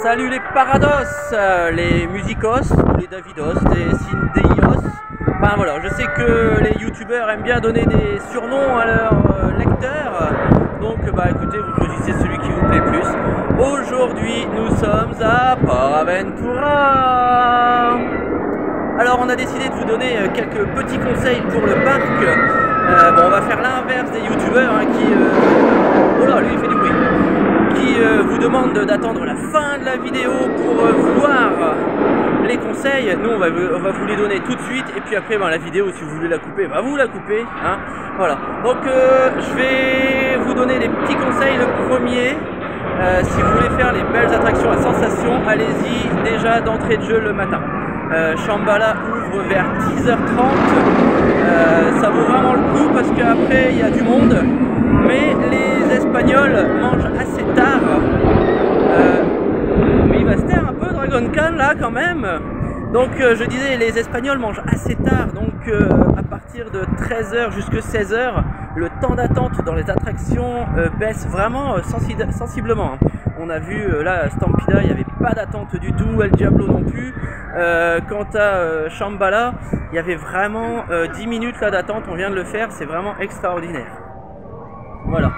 Salut les Parados, les Musicos, les Davidos, les Cindeios. Enfin voilà, je sais que les youtubeurs aiment bien donner des surnoms à leurs lecteurs. Donc bah écoutez, vous choisissez celui qui vous plaît plus. Aujourd'hui, nous sommes à PortAventura. Alors on a décidé de vous donner quelques petits conseils pour le parc. Bon, on va faire l'inverse des youtubeurs qui... Oh là, lui il fait du bruit. Qui vous demande d'attendre la fin de la vidéo pour voir les conseils. Nous on va vous les donner tout de suite, et puis après la vidéo, si vous voulez la couper, vous la coupez, hein. Voilà, donc je vais vous donner des petits conseils. Le premier, si vous voulez faire les belles attractions à sensations, allez-y déjà d'entrée de jeu le matin. Shambhala ouvre vers 10h30, ça vaut vraiment le coup parce qu'après il y a du monde, mais les Espagnols mangent assez tard. Mais il va se taire un peu Dragon Khan là quand même. Donc je disais, les Espagnols mangent assez tard, donc à partir de 13h jusqu'à 16h, le temps d'attente dans les attractions baisse vraiment sensiblement. On a vu là Stampida, il n'y avait pas d'attente du tout, El Diablo non plus. Quant à Shambhala, il y avait vraiment 10 minutes là d'attente, on vient de le faire, c'est vraiment extraordinaire. Voilà.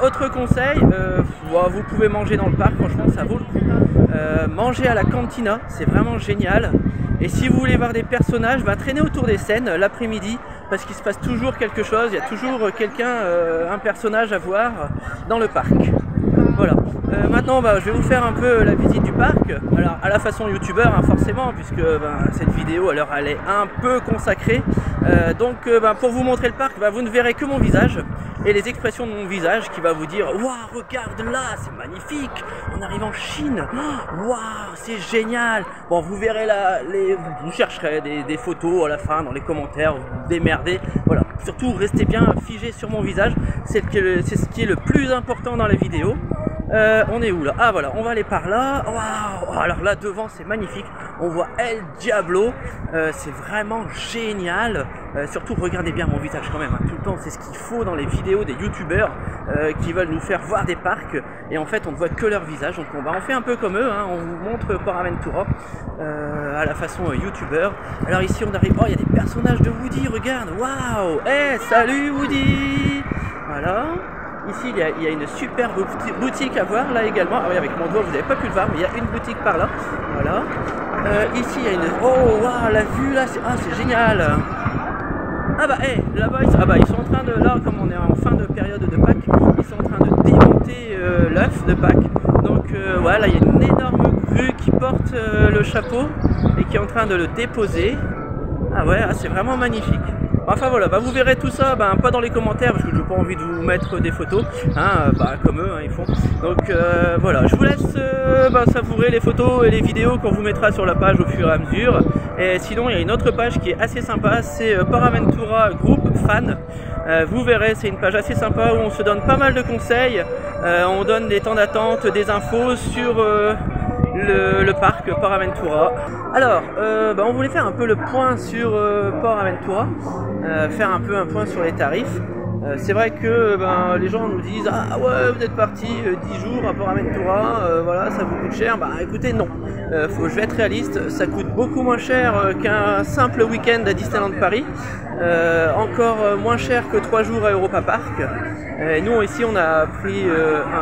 Autre conseil, vous pouvez manger dans le parc, franchement ça vaut le coup. Manger à la cantina, c'est vraiment génial. Et si vous voulez voir des personnages, traîner autour des scènes l'après-midi, parce qu'il se passe toujours quelque chose, il y a toujours quelqu'un, un personnage à voir dans le parc. Voilà. Maintenant, je vais vous faire un peu la visite du parc. Alors, à la façon youtubeur, forcément, puisque cette vidéo, alors, elle est un peu consacrée. Pour vous montrer le parc, vous ne verrez que mon visage et les expressions de mon visage qui va vous dire: waouh, regarde là, c'est magnifique. On arrive en Chine. Waouh, c'est génial. Bon, vous verrez là, vous chercherez des photos à la fin dans les commentaires, vous vous démerdez. Voilà. Surtout, restez bien figé sur mon visage. C'est ce qui est le plus important dans la vidéo. On est où là? Ah voilà, on va aller par là. Waouh! Alors là devant c'est magnifique, on voit El Diablo, c'est vraiment génial. Surtout regardez bien mon visage quand même, tout le temps, c'est ce qu'il faut dans les vidéos des youtubeurs qui veulent nous faire voir des parcs, et en fait on ne voit que leur visage. Donc on fait un peu comme eux, on vous montre PortAventura à la façon youtubeur. Alors ici on arrive, il y a des personnages de Woody, regarde, waouh! Salut Woody! Voilà. Ici, il y a une super boutique à voir là également. Ah oui, avec mon doigt, vous n'avez pas pu le voir, mais il y a une boutique par là. Voilà. Ici, il y a une... Oh, waouh, la vue là, c'est génial. Là-bas, ils sont en train de... Là, comme on est en fin de période de Pâques, ils sont en train de démonter l'œuf de Pâques. Donc, voilà, il y a une énorme grue qui porte le chapeau et qui est en train de le déposer. Ah ouais, c'est vraiment magnifique. Enfin voilà, vous verrez tout ça, pas dans les commentaires parce que je n'ai pas envie de vous mettre des photos, comme eux ils font. Donc voilà, je vous laisse savourer les photos et les vidéos qu'on vous mettra sur la page au fur et à mesure. Et sinon il y a une autre page qui est assez sympa, c'est PortAventura Group Fan. Vous verrez, c'est une page assez sympa où on se donne pas mal de conseils, on donne des temps d'attente, des infos sur... le parc PortAventura. Alors, on voulait faire un peu le point sur PortAventura, faire un peu un point sur les tarifs. C'est vrai que les gens nous disent: ah ouais, vous êtes parti 10 jours à PortAventura, voilà, ça vous coûte cher. Écoutez, non, je vais être réaliste, ça coûte beaucoup moins cher qu'un simple week-end à Disneyland Paris, encore moins cher que 3 jours à Europa Park. Et nous ici on a pris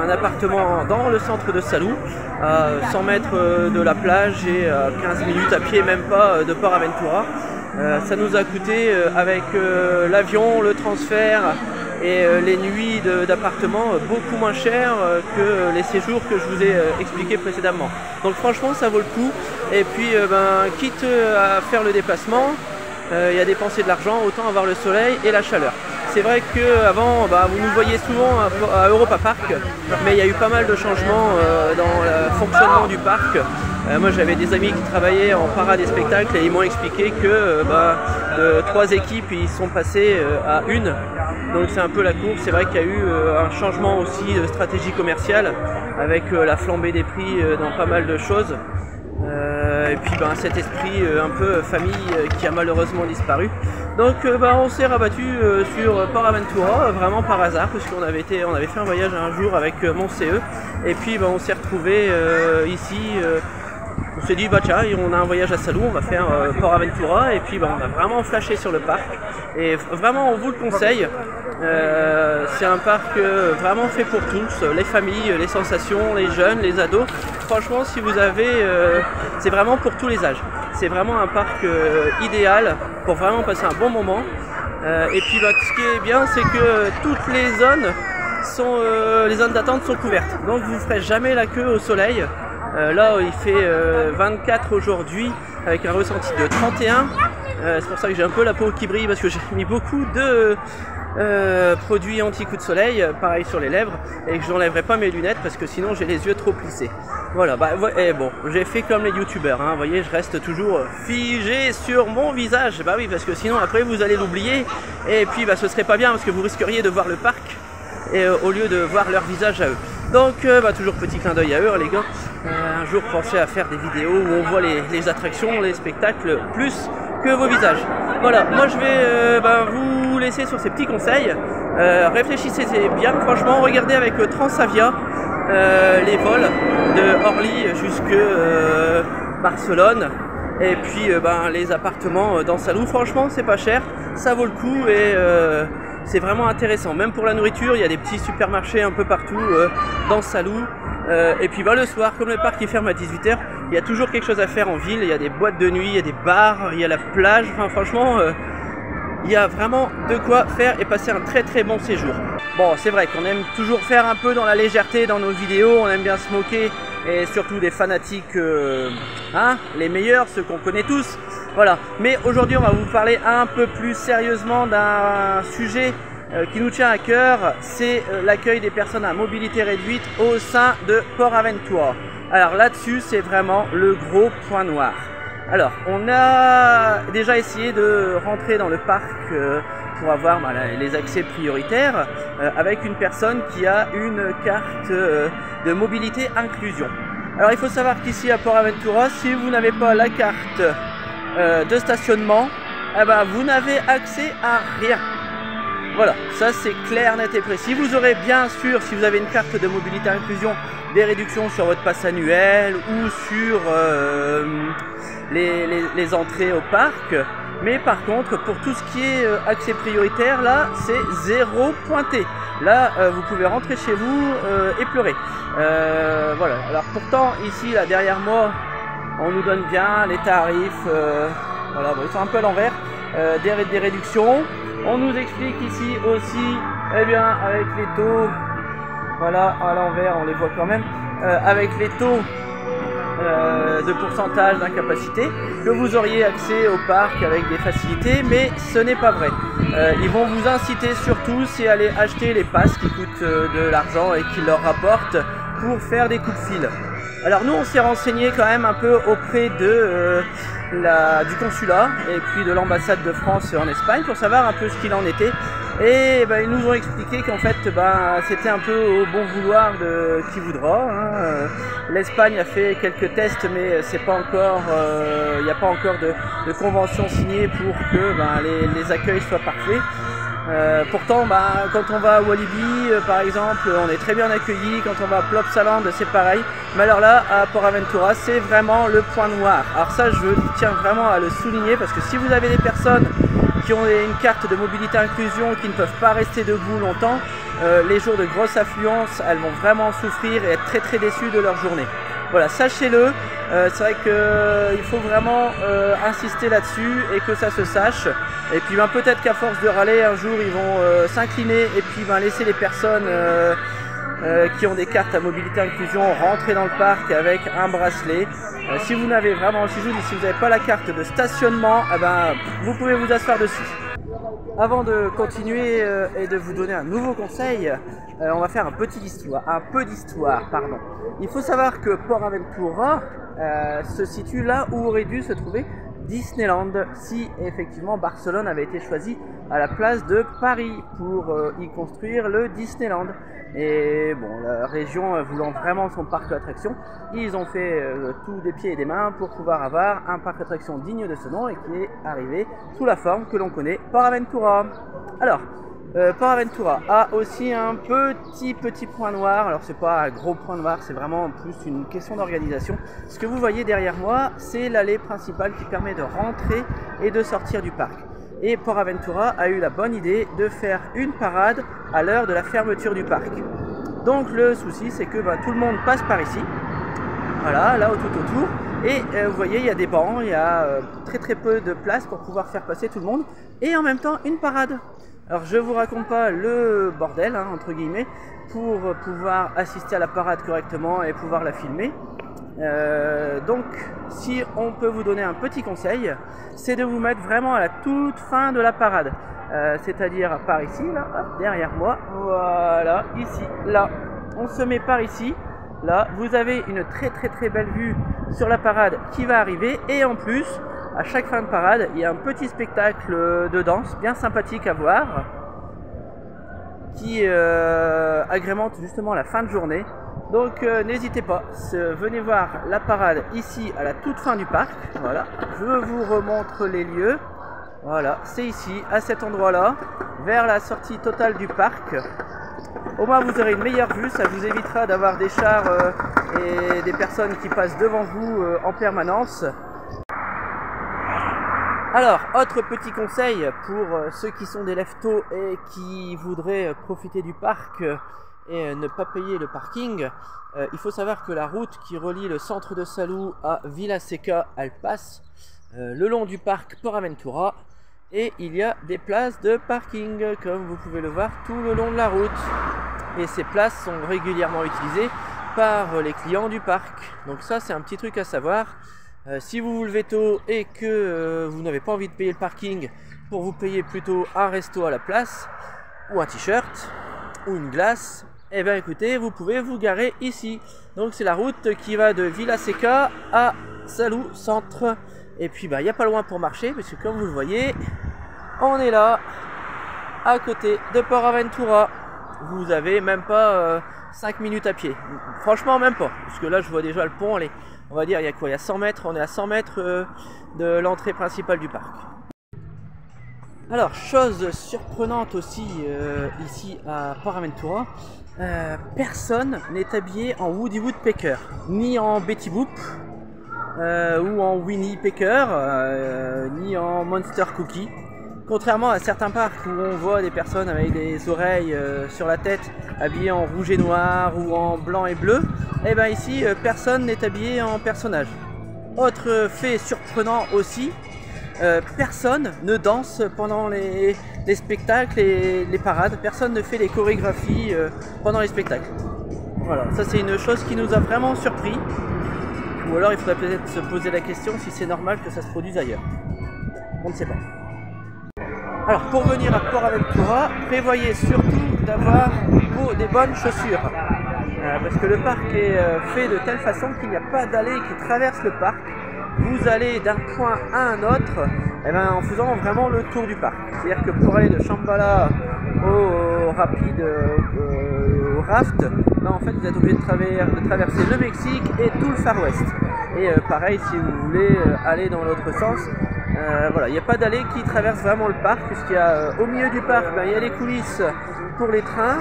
un appartement dans le centre de Salou, à 100 mètres de la plage et à 15 minutes à pied, même pas, de PortAventura. Ça nous a coûté avec l'avion, le transfert et les nuits d'appartement beaucoup moins cher que les séjours que je vous ai expliqué précédemment. Donc franchement ça vaut le coup. Et puis quitte à faire le déplacement et à dépenser de l'argent, autant avoir le soleil et la chaleur. C'est vrai qu'avant, vous nous voyez souvent à Europa Park, mais il y a eu pas mal de changements dans le fonctionnement du parc. Moi j'avais des amis qui travaillaient en parade des spectacles et ils m'ont expliqué que de 3 équipes ils sont passés à 1. Donc c'est un peu la course. C'est vrai qu'il y a eu un changement aussi de stratégie commerciale avec la flambée des prix dans pas mal de choses. Et puis cet esprit un peu famille qui a malheureusement disparu. Donc on s'est rabattu sur Port Aventura vraiment par hasard, puisqu'on avait fait un voyage un jour avec mon CE, et puis on s'est retrouvé ici. On s'est dit tiens, on a un voyage à Salou, on va faire Port Aventura, et puis on a vraiment flashé sur le parc, et vraiment on vous le conseille. C'est un parc vraiment fait pour tous, les familles, les sensations, les jeunes, les ados. Franchement, si vous avez, c'est vraiment pour tous les âges. C'est vraiment un parc idéal pour vraiment passer un bon moment. Et puis ce qui est bien, c'est que toutes les zones d'attente sont couvertes, donc vous ne ferez jamais la queue au soleil. Là il fait 24 aujourd'hui avec un ressenti de 31. C'est pour ça que j'ai un peu la peau qui brille, parce que j'ai mis beaucoup de produits anti-coup de soleil, pareil sur les lèvres, et que je n'enlèverai pas mes lunettes parce que sinon j'ai les yeux trop plissés. Voilà, et bon, j'ai fait comme les youtubeurs, hein, vous voyez, je reste toujours figé sur mon visage. Bah oui, parce que sinon après vous allez l'oublier, et puis ce serait pas bien, parce que vous risqueriez de voir le parc et au lieu de voir leur visage à eux. Donc toujours petit clin d'œil à eux, les gars. Un jour pensez à faire des vidéos où on voit les attractions, les spectacles plus que vos visages. Voilà, moi je vais vous laisser sur ces petits conseils. Réfléchissez bien, franchement, regardez avec Transavia les vols de Orly jusque Barcelone. Et puis les appartements dans Salou, franchement c'est pas cher, ça vaut le coup, et c'est vraiment intéressant. Même pour la nourriture, il y a des petits supermarchés un peu partout dans Salou. Et puis le soir, comme le parc il ferme à 18 h, il y a toujours quelque chose à faire en ville. Il y a des boîtes de nuit, il y a des bars, il y a la plage. Enfin franchement, il y a vraiment de quoi faire et passer un très très bon séjour. Bon, c'est vrai qu'on aime toujours faire un peu dans la légèreté dans nos vidéos, on aime bien se moquer, et surtout des fanatiques, les meilleurs, ceux qu'on connaît tous. Voilà, mais aujourd'hui on va vous parler un peu plus sérieusement d'un sujet qui nous tient à cœur, c'est l'accueil des personnes à mobilité réduite au sein de Port Aventura. Alors là-dessus, c'est vraiment le gros point noir. Alors, on a déjà essayé de rentrer dans le parc pour avoir les accès prioritaires avec une personne qui a une carte de mobilité inclusion. Alors, il faut savoir qu'ici à Port Aventura, si vous n'avez pas la carte de stationnement, vous n'avez accès à rien. Voilà, ça c'est clair, net et précis. Vous aurez bien sûr, si vous avez une carte de mobilité inclusion, des réductions sur votre passe annuel ou sur les entrées au parc. Mais par contre, pour tout ce qui est accès prioritaire, là, c'est 0 pointé. Là, vous pouvez rentrer chez vous et pleurer. Voilà, alors pourtant, ici, là, derrière moi, on nous donne bien les tarifs. Voilà, ils sont un peu à l'envers. Des réductions. On nous explique ici aussi, avec les taux, voilà, à l'envers, on les voit quand même, avec les taux de pourcentage d'incapacité, que vous auriez accès au parc avec des facilités, mais ce n'est pas vrai. Ils vont vous inciter surtout, c'est aller acheter les passes qui coûtent de l'argent et qui leur rapportent pour faire des coups de fil. Alors nous on s'est renseigné quand même un peu auprès de du consulat et puis de l'ambassade de France en Espagne pour savoir un peu ce qu'il en était, et ils nous ont expliqué qu'en fait c'était un peu au bon vouloir de qui voudra. L'Espagne a fait quelques tests, mais c'est pas encore, il n'y a pas encore de convention signée pour que les accueils soient parfaits. Pourtant, quand on va à Walibi, par exemple, on est très bien accueilli. Quand on va à Plopsaland, c'est pareil. Mais alors là, à Port Aventura, c'est vraiment le point noir. Alors ça, je tiens vraiment à le souligner, parce que si vous avez des personnes qui ont une carte de mobilité inclusion, qui ne peuvent pas rester debout longtemps, les jours de grosse affluence, elles vont vraiment souffrir et être très très déçues de leur journée. Voilà, sachez-le, c'est vrai qu'il faut vraiment insister là-dessus et que ça se sache. Et puis peut-être qu'à force de râler, un jour ils vont s'incliner et puis laisser les personnes qui ont des cartes à mobilité inclusion rentrer dans le parc avec un bracelet. Si vous n'avez vraiment, si vous n'avez pas la carte de stationnement, vous pouvez vous asseoir dessus. Avant de continuer et de vous donner un nouveau conseil, on va faire un peu d'histoire. Il faut savoir que Port Aventura se situe là où aurait dû se trouver Disneyland si effectivement Barcelone avait été choisi à la place de Paris pour y construire le Disneyland. Et bon, la région voulant vraiment son parc d'attractions, ils ont fait tout des pieds et des mains pour pouvoir avoir un parc d'attractions digne de ce nom et qui est arrivé sous la forme que l'on connaît, PortAventura. Alors, PortAventura a aussi un petit point noir. Alors c'est pas un gros point noir, c'est vraiment plus une question d'organisation. Ce que vous voyez derrière moi, c'est l'allée principale qui permet de rentrer et de sortir du parc. Et PortAventura a eu la bonne idée de faire une parade à l'heure de la fermeture du parc. Donc le souci c'est que tout le monde passe par ici, voilà, là tout autour, et vous voyez il y a des bancs, il y a très peu de place pour pouvoir faire passer tout le monde, et en même temps une parade. Alors je vous raconte pas le bordel, hein, entre guillemets, pour pouvoir assister à la parade correctement et pouvoir la filmer. Donc si on peut vous donner un petit conseil, c'est de vous mettre vraiment à la toute fin de la parade, c'est-à-dire par ici, là, hop, derrière moi, voilà, ici, là, on se met par ici, là, vous avez une très belle vue sur la parade qui va arriver, et en plus, à chaque fin de parade, il y a un petit spectacle de danse bien sympathique à voir, qui agrémente justement la fin de journée. Donc n'hésitez pas, venez voir la parade ici à la toute fin du parc. Voilà, je vous remontre les lieux. Voilà, c'est ici, à cet endroit-là, vers la sortie totale du parc. Au moins vous aurez une meilleure vue, ça vous évitera d'avoir des chars et des personnes qui passent devant vous en permanence. Alors, autre petit conseil pour ceux qui sont des lève-tôt et qui voudraient profiter du parc et ne pas payer le parking, il faut savoir que la route qui relie le centre de Salou à Vila-Seca, elle passe le long du parc PortAventura, et il y a des places de parking comme vous pouvez le voir tout le long de la route, et ces places sont régulièrement utilisées par les clients du parc. Donc ça c'est un petit truc à savoir. Si vous vous levez tôt et que vous n'avez pas envie de payer le parking, pour vous payer plutôt un resto à la place, ou un t-shirt, ou une glace, et bien écoutez, vous pouvez vous garer ici. Donc c'est la route qui va de Vila-Seca à Salou centre. Et puis il n'y a pas loin pour marcher, parce que comme vous le voyez, on est là, à côté de PortAventura. Vous avez même pas 5 minutes à pied. Franchement même pas, parce que là je vois déjà le pont, allez. On va dire, il y a quoi? Il y a 100 mètres, on est à 100 mètres de l'entrée principale du parc. Alors, chose surprenante aussi ici à PortAventura, personne n'est habillé en Woody Woodpecker, ni en Betty Boop, ou en Winnie Pecker, ni en Monster Cookie. Contrairement à certains parcs où on voit des personnes avec des oreilles sur la tête habillées en rouge et noir ou en blanc et bleu, et bien ici personne n'est habillé en personnage. Autre fait surprenant aussi, personne ne danse pendant les spectacles et les parades, personne ne fait les chorégraphies pendant les spectacles. Voilà, ça c'est une chose qui nous a vraiment surpris, ou alors il faudrait peut-être se poser la question si c'est normal que ça se produise ailleurs. On ne sait pas. Alors pour venir à PortAventura, prévoyez surtout d'avoir des bonnes chaussures. Parce que le parc est fait de telle façon qu'il n'y a pas d'allée qui traverse le parc. Vous allez d'un point à un autre en faisant vraiment le tour du parc. C'est-à-dire que pour aller de Shambhala au rapide, au raft, en fait vous êtes obligé de traverser le Mexique et tout le Far West. Et pareil si vous voulez aller dans l'autre sens. Voilà, il n'y a pas d'allée qui traverse vraiment le parc, puisqu'il y a au milieu du parc, il y a les coulisses pour les trains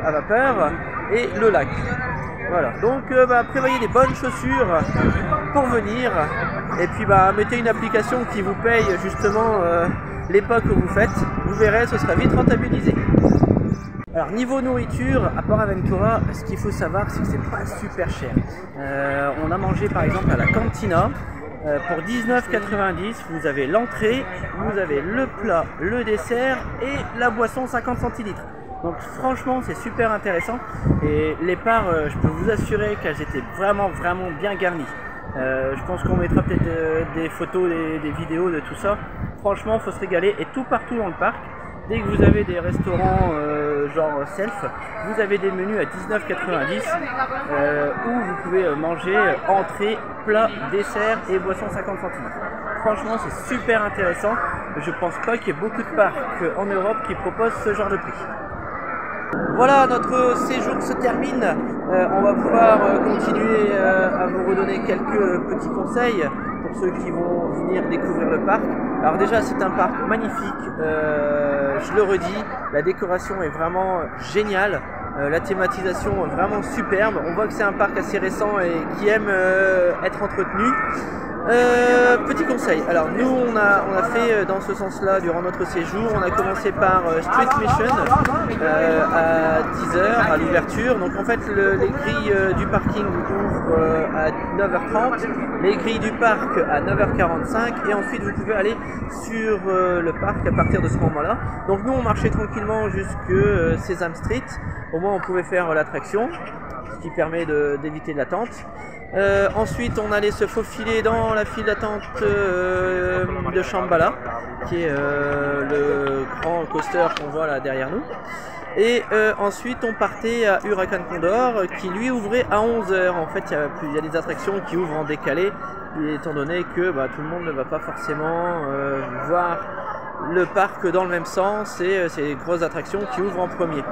à vapeur et le lac. Voilà, donc prévoyez des bonnes chaussures pour venir, et puis mettez une application qui vous paye justement les pas que vous faites. Vous verrez, ce sera vite rentabilisé. Alors niveau nourriture, à PortAventura, ce qu'il faut savoir, c'est que c'est pas super cher. On a mangé par exemple à la Cantina. Pour 19,90 €, vous avez l'entrée, vous avez le plat, le dessert et la boisson 50 centilitres. Donc franchement c'est super intéressant, et les parts, je peux vous assurer qu'elles étaient vraiment bien garnies. Je pense qu'on mettra peut-être des photos, des vidéos de tout ça. Franchement faut se régaler, et tout partout dans le parc. Dès que vous avez des restaurants genre self, vous avez des menus à 19,90 où vous pouvez manger entrée, plat, dessert et boisson 50 centimes. Franchement, c'est super intéressant. Je pense pas qu'il y ait beaucoup de parcs en Europe qui proposent ce genre de prix. Voilà, notre séjour se termine. On va pouvoir continuer à vous redonner quelques petits conseils pour ceux qui vont venir découvrir le parc. Alors déjà, c'est un parc magnifique, je le redis, la décoration est vraiment géniale, la thématisation est vraiment superbe. On voit que c'est un parc assez récent et qui aime être entretenu. Petit conseil, alors nous on a fait dans ce sens là durant notre séjour. On a commencé par Street Mission à 10h à l'ouverture. Donc en fait les grilles du parking ouvrent à 9h30, les grilles du parc à 9h45 et ensuite vous pouvez aller sur le parc à partir de ce moment là. Donc nous on marchait tranquillement jusque Sesame Street, au moins on pouvait faire l'attraction, ce qui permet d'éviter l'attente. Ensuite on allait se faufiler dans la file d'attente de Shambhala, qui est le grand coaster qu'on voit là derrière nous. Et ensuite on partait à Huracan Condor qui lui ouvrait à 11h. En fait il y a des attractions qui ouvrent en décalé, étant donné que tout le monde ne va pas forcément voir le parc dans le même sens, et c'est les grosses attractions qui ouvrent en premier.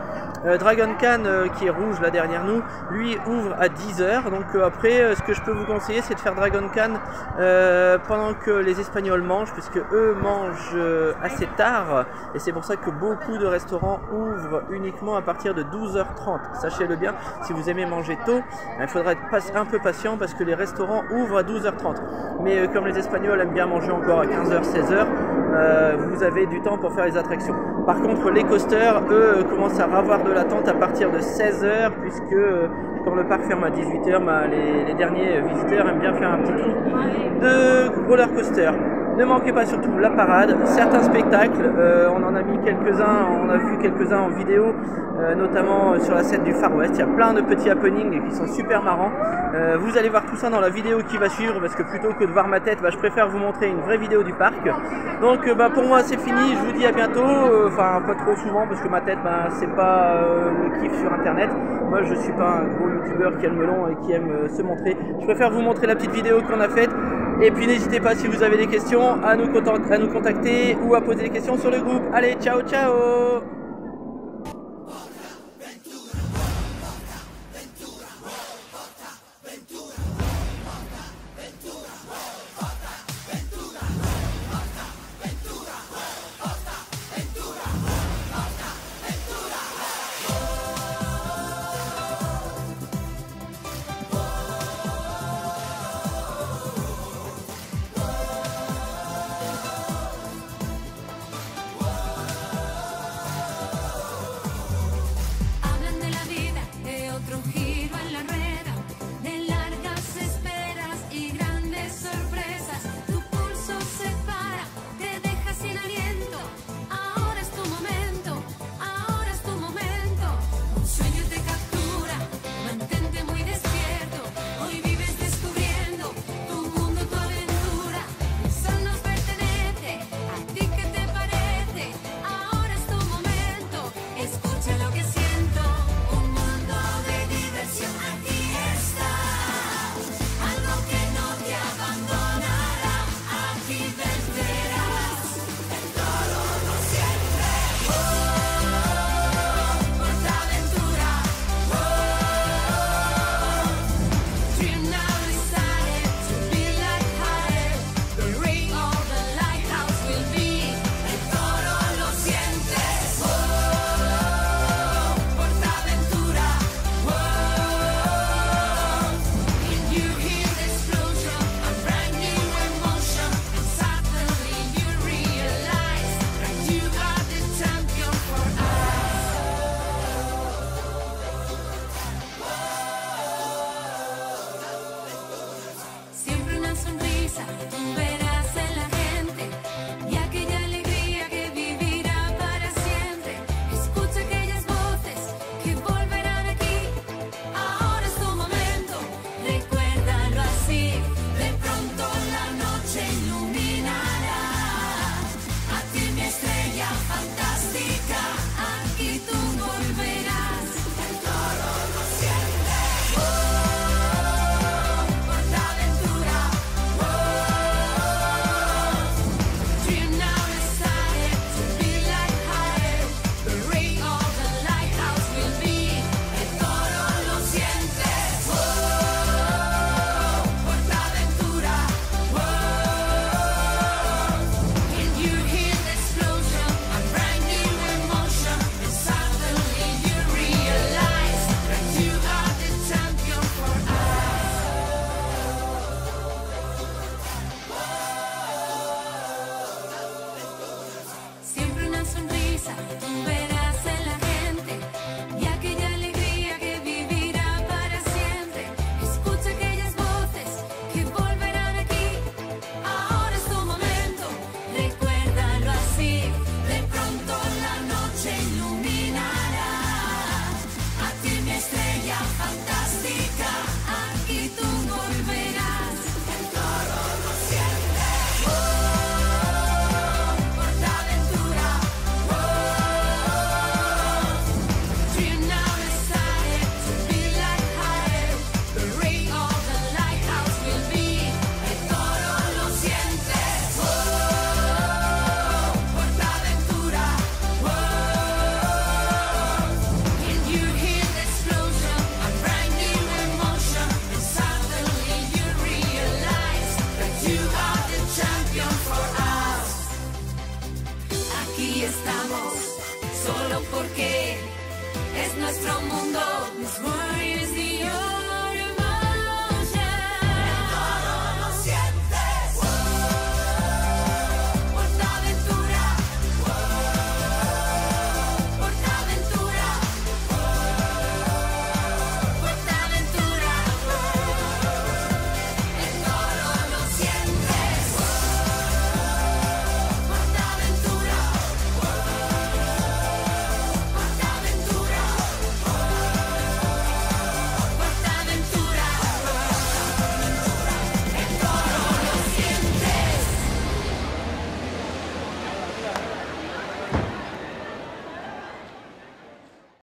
Dragon Khan qui est rouge là derrière nous, lui ouvre à 10h. Donc après ce que je peux vous conseiller, c'est de faire Dragon Khan pendant que les Espagnols mangent, puisque eux mangent assez tard, et c'est pour ça que beaucoup de restaurants ouvrent uniquement à partir de 12h30. Sachez-le bien, si vous aimez manger tôt, il faudra être un peu patient parce que les restaurants ouvrent à 12h30. Mais comme les Espagnols aiment bien manger encore à 15h, 16h, vous avez du temps pour faire les attractions. Par contre les coasters, eux, commencent à avoir de l'attente à partir de 16h, puisque quand le parc ferme à 18h, les derniers visiteurs aiment bien faire un petit tour de roller coaster. Ne manquez pas surtout la parade, certains spectacles, on en a mis quelques-uns, on a vu quelques-uns en vidéo, notamment sur la scène du Far West. Il y a plein de petits happenings qui sont super marrants. Vous allez voir tout ça dans la vidéo qui va suivre, parce que plutôt que de voir ma tête, je préfère vous montrer une vraie vidéo du parc. Donc pour moi c'est fini, je vous dis à bientôt, enfin pas trop souvent parce que ma tête c'est pas le kiff sur internet. Moi je suis pas un gros youtubeur qui a le melon et qui aime se montrer. Je préfère vous montrer la petite vidéo qu'on a faite. Et puis n'hésitez pas, si vous avez des questions, à nous contacter ou à poser des questions sur le groupe. Allez, ciao ciao! Sonrisa